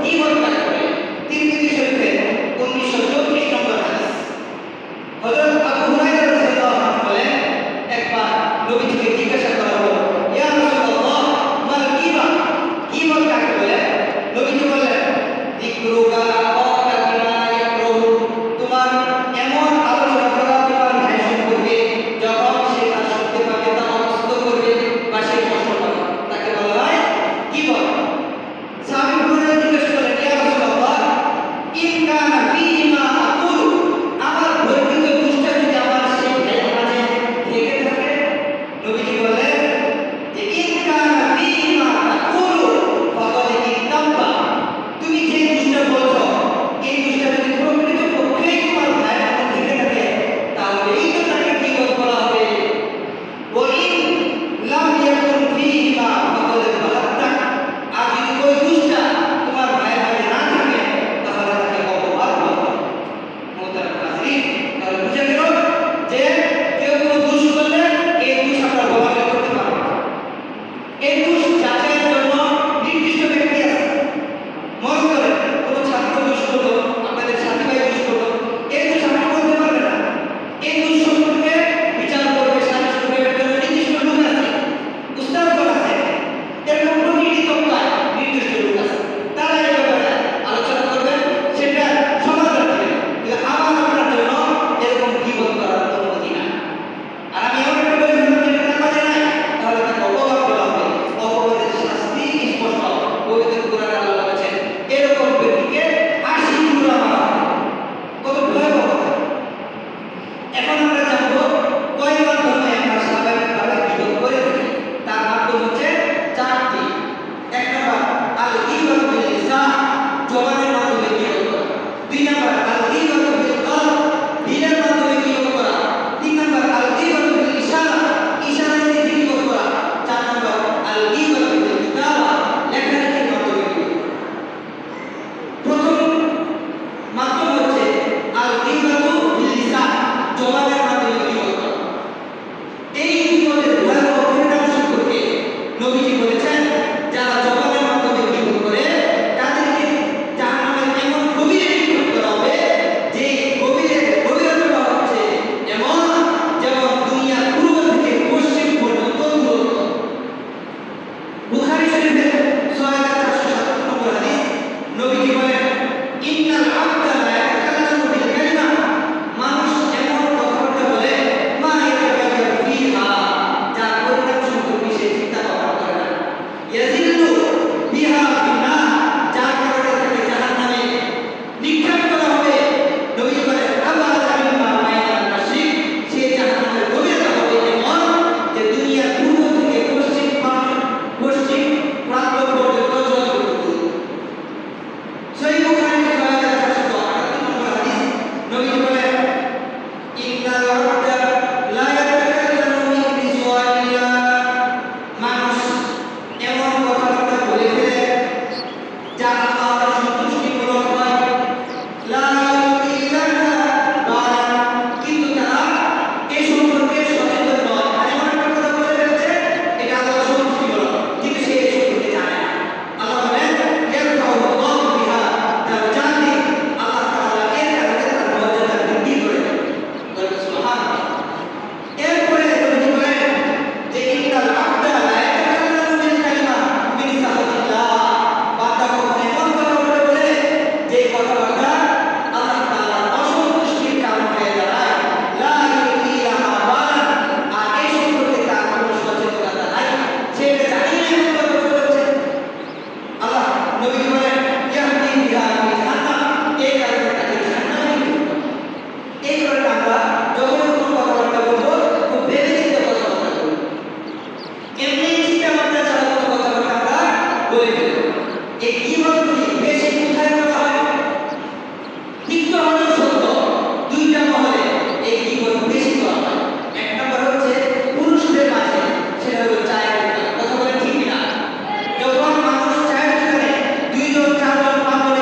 গীবত কাকে বলে? তিরমিজি শরীফের 1934 নম্বর হাদিস। হযরত আবু হুরায়রা রাদিয়াল্লাহু আনহু বলেন, একবার নবীজিকে জিজ্ঞাসা করা হলো, ইয়া রাসূলুল্লাহ মাল গীবা? গীবত কাকে বলে? নবীজি বললেন, যিকরুকা আখাকা বিমা ইয়াকরুহু, তোমার এমন আলোচনা করা তোমার ভাই সম্পর্কে যখন সে তা শুনতে পাবে, তা অপছন্দ করবে বা সে কষ্ট পাবে, তাকে বলা হয় গীবত। সাহাবীরা জিজ্ঞেস করলেন, ইয়া রাসূলুল্লাহ ইন কানা ফীহি মা আকুলু, আমার গর্বিত দুষ্টা যদি আমার সেই ভাইয়ের মাঝে থেকে থাকে? নবীজি বললেন যে ইন কানা ফীহি মা আকুলু ফাকাদ ইত্তাবা, তুমি যে দুষ্টা বলছো এই দুষ্টা যদি প্রকৃত পক্ষেই তোমার ভাইয়ের মাঝে থেকে থাকে তাহলেই তো তাকে গীবত বলা হবে। ওয়া ইন লাম ইয়াকুন ফীহি মা ফাকাদ বালাগতা, আর যদি ওই দুষ্টা তোমার ভাইয়ের মাঝে না থাকে তাহলে তাকে অপবাদ বলা হবে। মোহতারাম হাজরিন, তাহলে বুঝে গেল যে কেউ কোনো দোষ করলে এই দোষ আমরা বলাবলি করতে পারবো না। এই দোষ যাচাইয়ের জন্য নির্দিষ্ট ব্যক্তি আছে। মনে করেন কোনো ছাত্র দোষ করলো, আপনাদের সাথী ভাই দোষ করলো, এই দোষ আপনি বলতে পারবেন না। এই দোষ সম্পর্কে বিচার করবে, সালিশ করবে, এর জন্য নির্দিষ্ট লোক আছে, উস্তাদগণ আছে, এরকম প্রতিটি তবকায় নির্দিষ্ট লোক আছে। তারা এই ব্যাপারে আলোচনা করবেন, সেটা সমাধান করবেন। কিন্তু আমার আপনার জন্য এরকম গীবত করার অনুমতি নাই। আর আমি এমন একটা বলে দিলাম যেটা তার মাঝে নাই, তাহলে তাকে অপবাদ বলা হবে। অপবাদের শাস্তি স্পষ্ট। পবিত্র কোরআনে আল্লাহ বলেছেন, এরকম ব্যক্তিকে 80 টুকরা মারা হবে। কত ভয়াবহ কথা! এখন আমরা জানবো কয় মাধ্যমে আমরা স্বাভাবিকভাবে গীবত করে থাকি। তার মাধ্যম হচ্ছে 4টি। 1 নাম্বার আল গীবাতু বিল লিসান, জবানের মাধ্যমে গীবত করা। 2 নাম্বার আল গীবাতু বিল কলব, দিলের মাধ্যমে গীবত করা। 3 নাম্বার আল গীবাতু বিল ইশারা, ইশারায় দিয়ে গীবত করা। 4 নাম্বার আল গীবাতু বিল কিতাবা, লেখালেখির মাধ্যমে গীবত করা। প্রথম মাধ্যম হচ্ছে আল গীবাতু বিল লিসান, জবানের মাধ্যমে গীবত করা। এই গীবতের ভয়াবহ পরিণাম সম্পর্কে নবীজি বলেছেন, যারা জবানের মাধ্যমে গীবত করে তাদেরকে জাহান্নামের এমন গভীরে নিক্ষেপ করা হবে যে গভীরতা হচ্ছে এমন যেমন দুনিয়ার পূর্ব থেকে পশ্চিম পর্যন্ত দূরত্ব। বুখারী শরীফের 6477 নম্বর হাদিস, নবীজি বলেন, ইন্নাল আবদা লা ইয়াতাকাল্লামু বিল কালিমা, মানুষ এমন কথাবার্তা বলে মা ইয়াতাকাল্লামু ফিহা, যার পরিণাম সম্পর্কে সে চিন্তা ভাবনা করে না। ইয়াজিল্লু বিহা ফিন্নার, যার কারণে তাকে জাহান্নামে নিক্ষেপ করা হবে। নবীজি বলেন, আবাদা মিম্মা বাইনাল মাশরিক, সে জাহান্নামের গভীরতা হবে এমন যে দুনিয়ার পূর্ব থেকে পশ্চিম প্রান্ত পর্যন্ত যতটুকু দূর। সহিহ বুখারীর 6478 নম্বর হাদিস, নবীজি বলেন, ইন্নাল আবদা লা ইয়াতাকাল্লামু বিসওয়ালিল্লাহ, মানুষ এমন কথাবার্তা বলে ফেলে যা আল্লাহর সন্তুষ্টিমূলক হয়। লা ইলাহা বালা, কিন্তু তারা এই সম্পর্কে সচেতন নয়। আর এমন একটা কথা বলে ফেলছে এটা আল্লাহর সন্তুষ্টিমূলক, কিন্তু সে এই সম্পর্কে জানে না। আল্লাহ বলেন, ইয়ারফাউল্লাহু বিহা দারাজাতি, আল্লাহ তাআলা এর কারণে তার মর্যাদা বৃদ্ধি করে দেন। বলেন সুবহানাল্লাহ। এরপরে নবীজি বলেন যে ইন্নাল আবদা লা ইয়াতাকাল্লামু বিল কালিমা মিন সাখাতিল্লাহ, বান্দা কখনো এমন কথাবার্তা বলে যে কথাবার্তা আল্লাহ তাআলার অসন্তুষ্টির কারণ হয়ে দাঁড়ায়। লা ইলাহা বালা, আর এই সম্পর্কে তার কোনো সচেতনতা নাই, সে এটা জানেই না এমন কথা বলেছে। আল্লাহ নবীজি বলেন, ইয়াহদি বিহা ফি জাহান্নাম, এই কারণে তাকে জাহান্নামে নিক্ষেপ করা হবে। এই কারণে আমরা যখন কোনো কথাবার্তা বলবো খুব ভেবে চিন্তে কথাবার্তা বলবো। এমনি চিন্তা ভাবনা ছাড়া কোনো কথাবার্তা আমরা বলে ফেলবো। এই গীবতগুলি বেশি কোথায় করা হয়? তিক্ত হলেও সত্য, 2টা মহলে এই গীবত বেশি করা হয়। 1 নম্বর হচ্ছে পুরুষদের মাঝে, সেটা হলো চায়ের দোকান। কথা বলেন ঠিক কিনা? যখন মানুষ চায়ের দোকানে 2 জন 4 জন 5 জন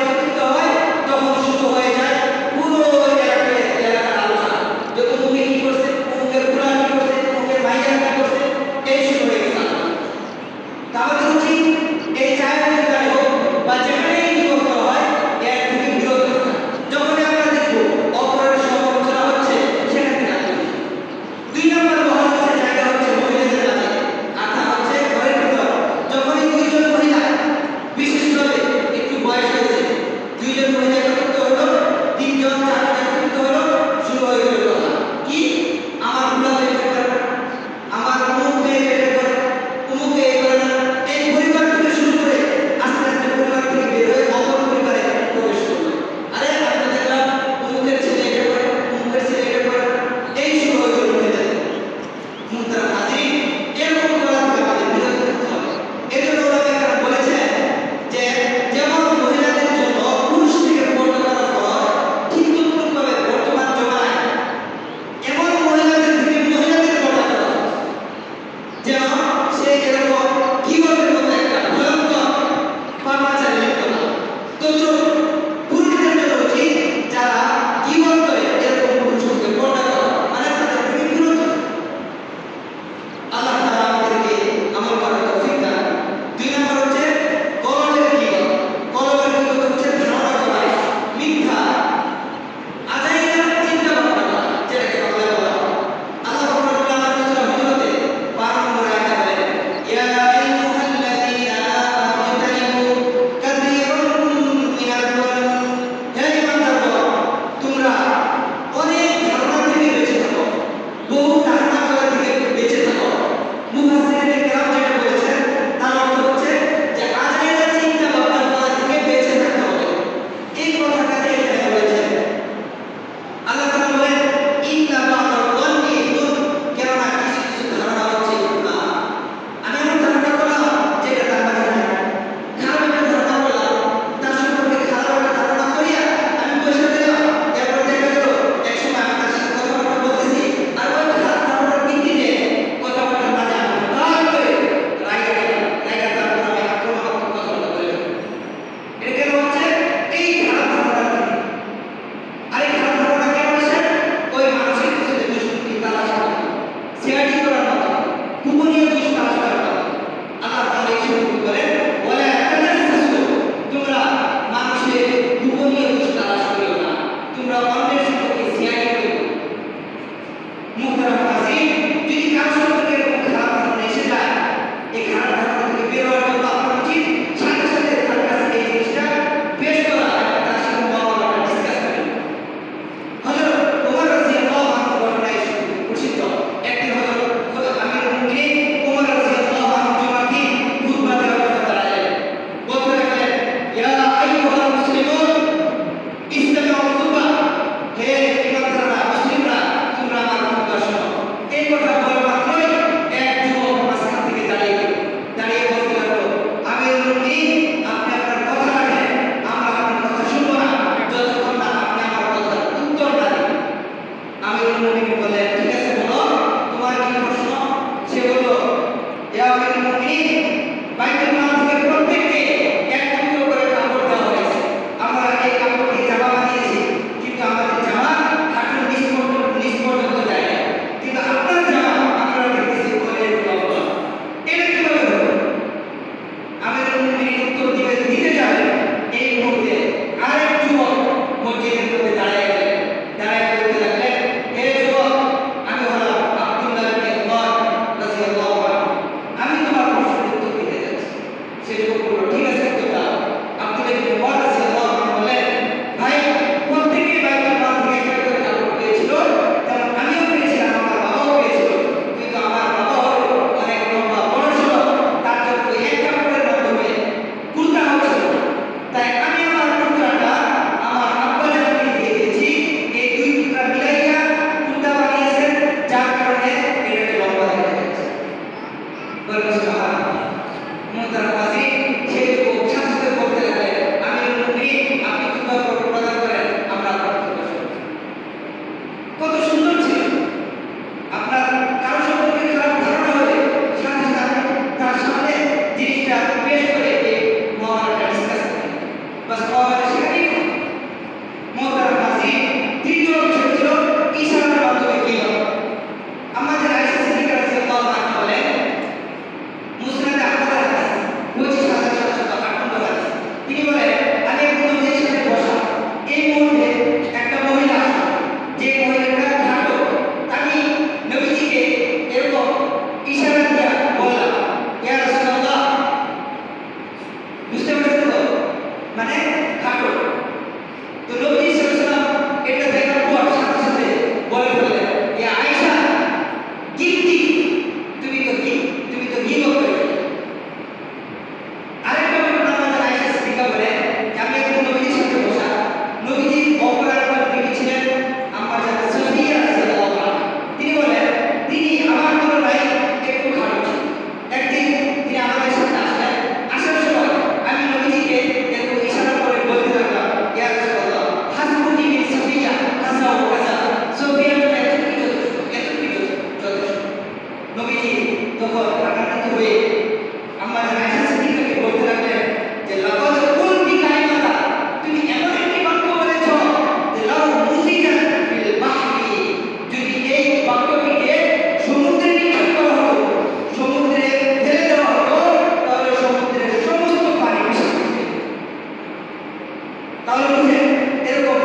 তাহলে বুঝেন এরকম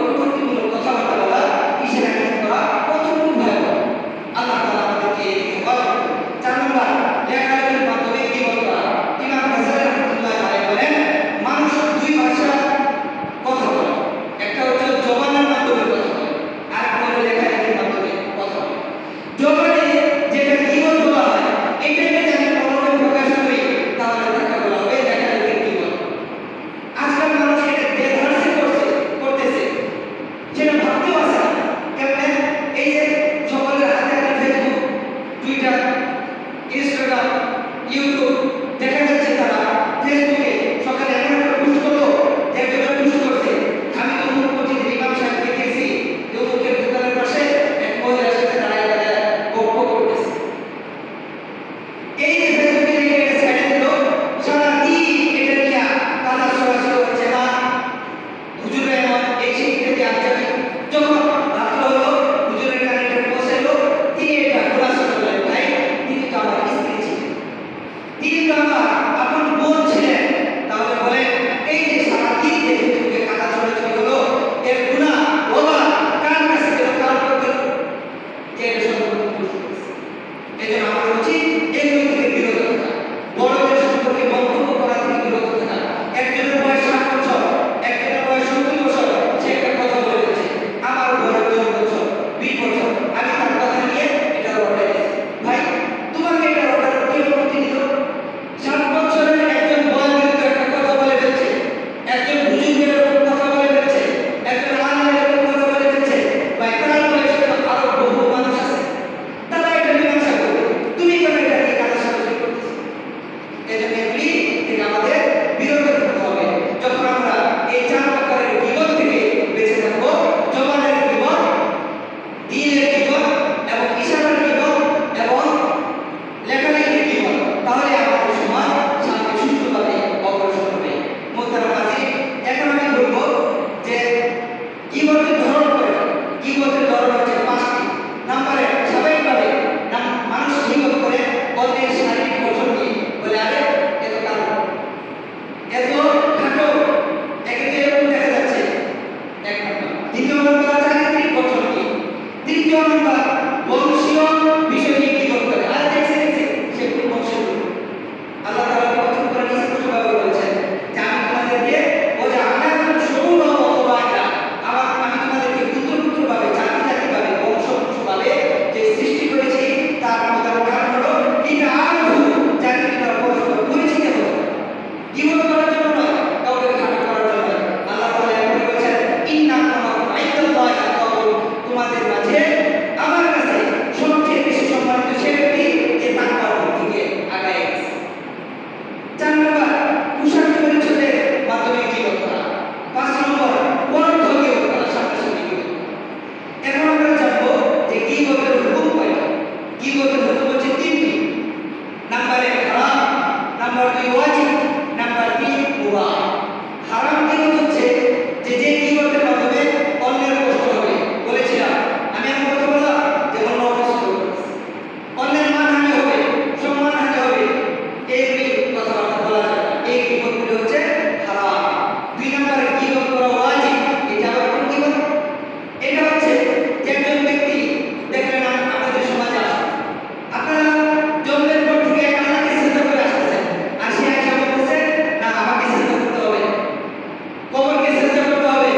কটূক্তিমূলক কথাবার্তা বলা, ইশারা করা কতটুকু ভয়াবহ। আল্লাহ তাআলা আমাদেরকে এই দিকে হেফাজত করুন। 4 নম্বর, লেখালেখির মাধ্যমে গীবত করা। ইমাম গাজ্জালী রাহমাতুল্লাহি আলাইহি বলেন, মানুষ দুই ভাষা কথা বলে, একটা হচ্ছে জবানের মাধ্যমে কথা বলে, আর একটা হলো লেখালেখির মাধ্যমে কথা বলে। জবানে যেটা গীবত বলা হয়, এটাকে যদি কলমে প্রকাশ করি তাহলে তাকে বলা হবে লেখালেখির গীবত। আজকাল মানুষ এটা দেধারসে করতেছে, সেটা ভাবতেও আসে না। কেমন এই যে সকলের হাতে হাতে ফেসবুক, টুইটার, ইনস্টাগ্রাম, ইউটিউব, দেখা যাচ্ছে তারা ফেসবুকে সকালে এমন একটা পোস্ট করলো, যে একজন পোস্ট করছে, আমি তো মুখ প্রতিদিন ইমাম সাহেবকে দেখছি মুখের দোকানের পাশে এক মহিলার সাথে দাঁড়ায় দাঁড়ায় গল্প করতেছে। এই যে ফেসবুকে লিখে এটা ছেড়ে দিল, সারা দিন এটা নিয়ে কাদা সরাসরি হচ্ছে না, হুজুরে এমন এই শিক্ষাকে আনতে যখন রাত্র হলো, হুজুরের কানে এটা পৌঁছালো, তিনি এটা খোলাসা করলেন, ভাই তিনি তো আমার স্ত্রী ছিলেন, তিনি তো আমার আপন বোন ছিলেন। তাহলে বলেন এই যে সারা দিন যে ফেসবুকে কাদা ছড়াছড়ি হলো, এর গুনাহ ওবা কার কাছে গেল, কার করতে যে এটা সম্পূর্ণ পুরুষ করেছে। এই জন্য আমাদের উচিত এগুলো থেকে বিরত থাকা, বড়দের সম্পর্কে মন্তব্য করা থেকে বিরত থাকা। একজনের বয়স 7 বছর, একজনের বয়স 70 বছর, সে একটা কথা বলে দিচ্ছে, আমার বয়স 10 বছর, 20 বছর, আমি তার কথা নিয়ে এটা রটাই দিচ্ছি। ভাই তোমাকে এটা রটানোর কি অনুমতি দিল? 7 বছরের একজন বয়োবৃদ্ধ একটা কথা বলে দিচ্ছে, একজন হুজুরের এরকম কথা বলে দিচ্ছে, একজন আলেমের এরকম কথা বলে দিচ্ছে। ভাই তার বয়সে তো আরো বহু মানুষ আছে, তারা এটা মীমাংসা করবে, তুমি কেন এটা নিয়ে কাদা সরাসরি করতেছো? এই জন্য এগুলি থেকে আমাদের বিরত থাকতে হবে। যখন আমরা এই 4 প্রকারের গীবত থেকে বেঁচে থাকবো, জবানের গীবত, দিলের গীবত এবং ইশারার গীবত এবং লেখালেখির গীবত, তাহলে আমাদের সমাজ শান্তি সুষ্ঠুভাবে অগ্রসর হবে। মোহতারাম হাজির, এখন আমি বলবো যে গীবতের ধরন কয়টা। গীবতের ধরন হচ্ছে 5টি। নাম্বার 1, স্বাভাবিকভাবে মানুষ গীবত করে অন্যের শারীরিক গঠন নিয়ে, বলে আরে এত কালো, এত খাটো, একে তো এরকম দেখা যাচ্ছে, 1 নম্বর। দ্বিতীয় নম্বর চারিত্রিক গঠন নিয়ে। তৃতীয় নম্বর বংশীয় বিষয় নিয়ে গীবত করে, আর দেখছে সে কোন বংশের লোক। আল্লাহ তাআলা প্রথম করে স্পষ্টভাবে বলেছেন যে আমি তোমাদেরকে ও যে আনাকুম শুরুবা ওয়া ওয়াইদা, আমি তোমাদেরকে পুত্রভাবে, জাতিভাবে, বংশভাবে যে সৃষ্টি করেছি, তার প্রধান কারণ হলো এটা আরো যাতে তোমরা পরস্পর পরিচিত হও। গীবত করার জন্য নয়, কাউকে খাটো করার জন্য নয়। আল্লাহ তাআলা এমন বলেছেন, ইন্নাকুম আইদাল্লাহি আতকাকুম, তোমাদের মাঝে আমার কাছে সবচেয়ে বেশি সম্মানিত সে ব্যক্তি যে তাকওয়ার দিক থেকে আগায় গেছে। 4 নম্বর, পোশাক পরিচ্ছদের মাধ্যমে গীবত করা। 5 নম্বর, অর্থ গীবত করা, সামনাসামনি গীবত করা। এখন আমরা জানবো যে গীবতের হুকুম কয়টা। গীবতের হুকুম হচ্ছে 3টি। নাম্বার 1 হারাম, নাম্বার 2 ওয়াজিব, নাম্বার 3 মুবাহ। হারাম গীবত হচ্ছে যে গীবতের মাধ্যমে অন্যের কষ্ট হবে। বলেছিলাম আমি এমন কথা বললাম যে অন্য কষ্ট হবে, অন্যের মানহানি হবে, সম্মানহানি হবে, এইগুলি কথাবার্তা বলা যাবে না। এই গীবতগুলো হচ্ছে হারাম। 2 নম্বরে গীবত করা ওয়াজিব। এটা আবার কোন গীবত? এটা হচ্ছে যে একজন ব্যক্তি দেখলেন আমাদের সমাজে আসে, আপনারা জন্মের পর থেকে আল্লাহকে সিজদা করে আসতেছেন, আর সে এসে বলতেছে না আমাকে সিজদা করতে হবে, কবরকে সিজদা করতে হবে,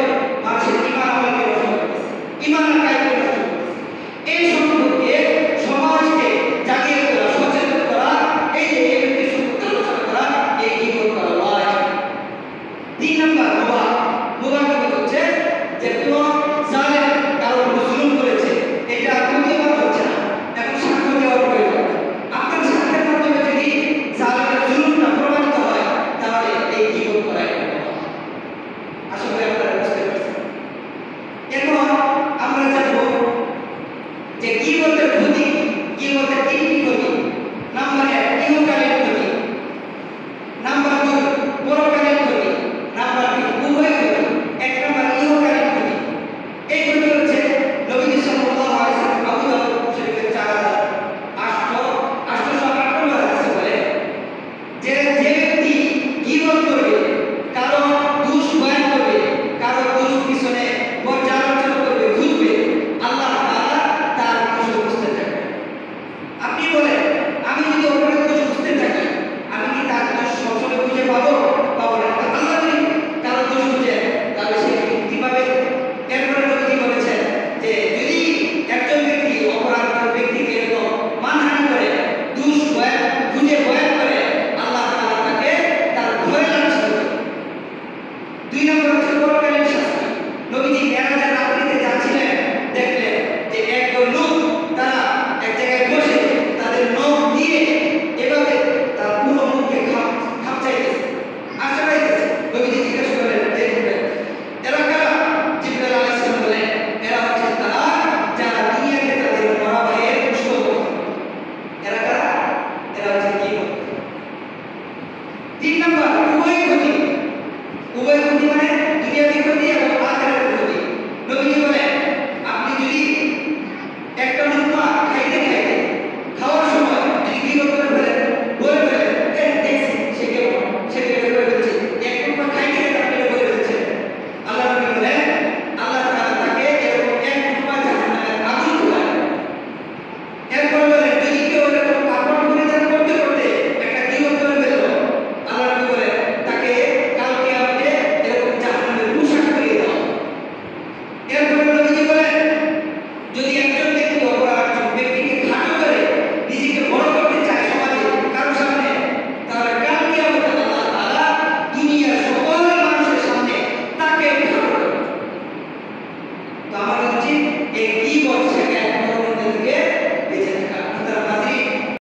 মানুষের ঈমান আমলকে নষ্ট করতেছে, ঈমান আর কায়েমকে নষ্ট করতেছে। এই সম্পর্কে সমাজকে জাগিয়ে তোলা, সচেতন করা, এই যে এই ব্যক্তির সম্পর্কে আলোচনা করা, এই গীবত করা ওয়াজিব। 3 নম্বর মুবাহ। মুবাহ গীবত হচ্ছে যে কোনো জালেম কারো উপর জুলুম করেছে, এটা প্রতিবাদ হচ্ছে না, এখন সাক্ষ্য দেওয়ার প্রয়োজন। আপনার সাক্ষ্যের মাধ্যমে যদি জালেমের জুলুমটা প্রমাণিত হয়, তাহলে এই গীবত করা এটা বলা হয়। আশা করি আপনারা বুঝতে পারছেন। এখন আমরা জানবো যে গীবতের ক্ষতি। গীবতের 3টি ক্ষতি। নাম্বার 1 ইহকালীন ক্ষতি, নাম্বার 2 পরকালীন ক্ষতি, নাম্বার 3 উভয় দুই নম্বর হচ্ছে পরকালীন শাস্তি। নবীজি মেরাজের রাত্রিতে যাচ্ছিলেন, দেখলেন যে একদল লোক তারা এক জায়গায় বসে তাদের নখ দিয়ে এভাবে তার পুরো মুখকে খাপচাইতেছে, আঁচড়াইতেছে। নবীজি জিজ্ঞাসা করলেন, এরা কারা? জিবরাইল আলাইহিস সালাম বলেন, এরা হচ্ছে তারা যারা দুনিয়াতে তাদের মরা ভাইয়ের দুষ্ট করত। এরা কারা? এরা হচ্ছে কি? তিন নম্বর উভয় ক্ষতি। উভয় ক্ষতি মানে দুনিয়াবি ক্ষতি এবং আখিরাতের ক্ষতি। নবীজি বলেন